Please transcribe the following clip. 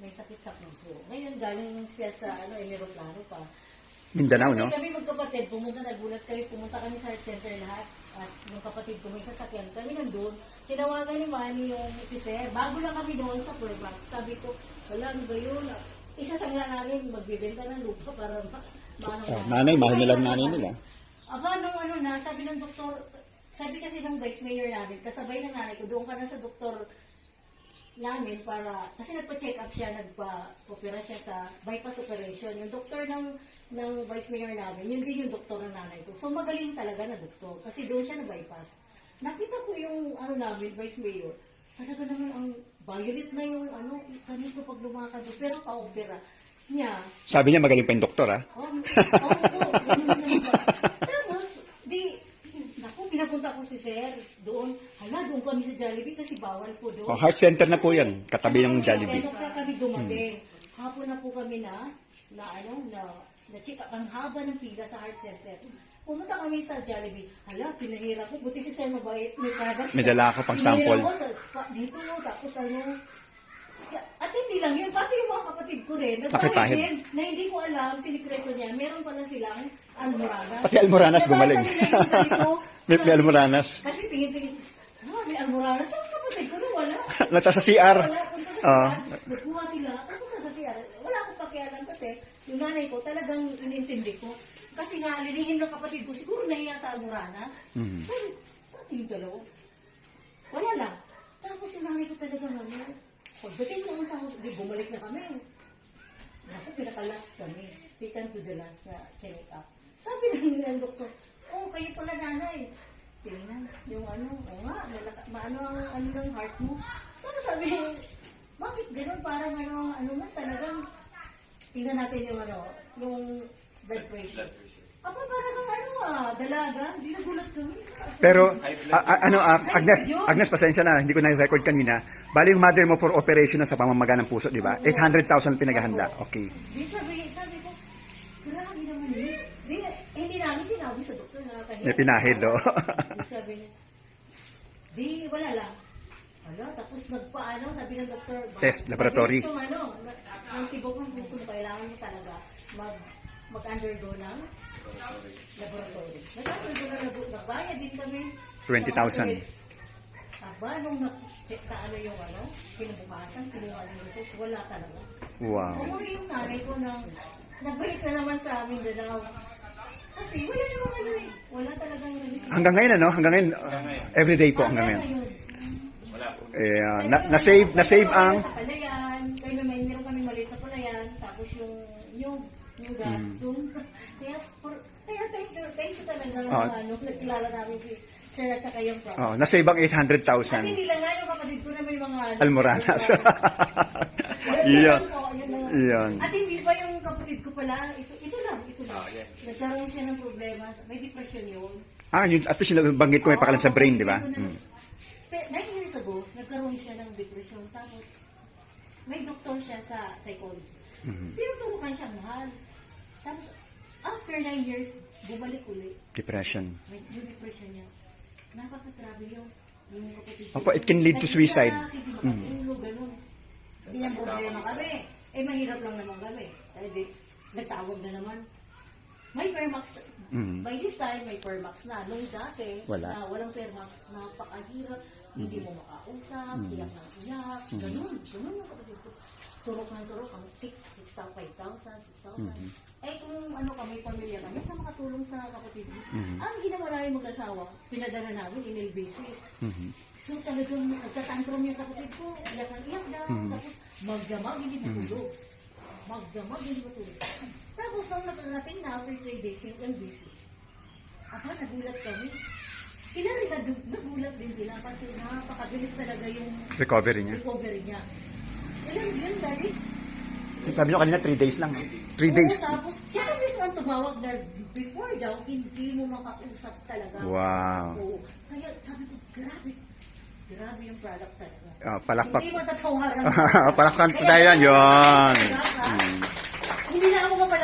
may sakit sa puso. Ngayon, galing siya sa aeroplano pa. Mindanao, no? Kami magkapatid, nagulat pumunta kami sa heart center lahat. At yung kapatid ko may sasakyan kami nandun, tinawagan ni Manny yung si Sir. Bago lang kami doon sa Purbac. Sabi ko, wala, ano ba yun? Isasangla namin magbibenta ng lupa para Nanay, mahal nilang nanay nila. Aba, nung sabi ng doktor, sabi kasi ng vice mayor namin, kasabay ng nanay ko, doon ka na sa doktor namin para, kasi nagpa-check up siya, nagpa-opera siya sa bypass operation. Yung doktor ng vice mayor namin, yun din yung doktor ng nanay ko. So magaling talaga na doktor, kasi doon siya na-bypass. Nakita ko yung namin, vice mayor, talaga naman ang violet na yung kanito pag lumakad, pero pa-opera niya. Sabi niya magaling pa yung doktor, ha? Tapos, pinapunta ko si Sir doon. Doon kami sa Jollibee kasi bawal po doon. Heart center na po yan, katabi ng Jollibee. Kaya kami dumating. Hapon na po kami na-check up. Ang haba ng pila sa heart center. Pumunta kami sa Jollibee. Pinahira ko. Buti si Sir mabait. May product siya. May dala ako pang sample. Pinahira ko sa spa dito. Tapos at hindi lang yun. Pati yung mga kapatid ko rin. Nagpahid din. Na hindi ko alam, sinikreto niya. Meron pala silang almoranas. Pati almoranas gumaling. May almoranas. Kasi tingin-tingin. May almoranas. Saan kapatid ko na wala? Nata sa CR. Nagkuha sila. Tapos sa CR. Wala akong pakialam kasi yung nanay ko talagang inintindi ko. Kasi nga, linihim ng kapatid ko, siguro nahiya sa almoranas. Sabi, pati yung dalawa. Wala lang. Tapos yung nanay ko talaga pagdating ko sa hospital, bumalik na kami. Naku, pinaka-last kami. Second to the last na check-up. Sabi ng doktor, kayo pala nanay. Tingnan, yung maano ang ng heart mo. Tapos sabi, bakit gano'n? Parang talagang, tingnan natin yung blood pressure. Parang dalaga, hindi nagulat kami. Pero, Agnes, pasensya na, hindi ko na-record kanina. Bali yung mother mo for operation na sa pamamaga ng puso, di ba? 800,000 pinaghahanda. Okay. Sabi ko, grabe naman yun. Hindi namin sinabi sa doktor na kanina. May pinahid, do. Sabi niya, wala lang. Tapos sabi ng doktor, test, laboratory. Ang tibok ng puso mo, kailangan mo talaga mag-undergo ng laboratory. Nag-undergo na nagbayad din kami. 20,000. Nung na-check na kinabukasan, kinuha ng result, wala talaga. Wow. Umuwi yung nanay ko nagbalik na naman sa amin Mindanao. Kasi wala naman wala talagang Hanggang ngayon, Hanggang ngayon, everyday po hanggang ngayon. Wala po. Na-save ang... Sa palayan, meron kami maliit na palayan, tapos yung gatong. Kaya thank you talaga nakilala namin si Sir at saka yung prof. Na-save ang At 800,000. hindi lang nga yung kapatid ko na may mga Almoranas. Yan. At hindi pa yung kapatid ko pala, ito lang. Nagkaroon siya ng problema, may depression yun. Yun, at least banggit ko may pakalam sa brain, di ba? 9 years ago, nagkaroon siya ng depression. Tapos, may doktor siya sa psychology. Tinuturukan siyang mahal. Tapos, after 9 years, bumalik ulit. Depression. Yung depression niya. Napakatrabe yung kapatid. It can lead to suicide. Ganun. Hindi ang problema kami. Mahirap lang naman kami. Nagtawag na naman. May Permax. By this time, may Permax na. Nung dati, na walang Permax, napakahirap. Hindi mo makausap, iyak ng iyak. Ganun yung kapatid ko. Turok ng turok, 5,000, 6,000. Kung kami, pamilya kami, na makatulong sa kapatid mo. Ang ginawa namin mag-asawa, pinadala namin in LBC. So talagang nagtatantrum yung kapatid ko, iyak ng iyak daw. Tapos magdamag, hindi matulog. Tapos nung nakarating na after 3 days yung LBC, nagulat kami. Sila rin nagulat din sila kasi napakabilis talaga yung recovery niya. Ilan yun, Daddy? Sabi nyo kanina, 3 days lang. 3 days. Tapos, siya na mismo ang tumawag na before daw, hindi mo makausap talaga. Wow. Kaya sabi ko, grabe yung product talaga. Palakpak. Hindi matatawaran. Palakpak tayo yan. Yun. Hindi na ako mapalakpak.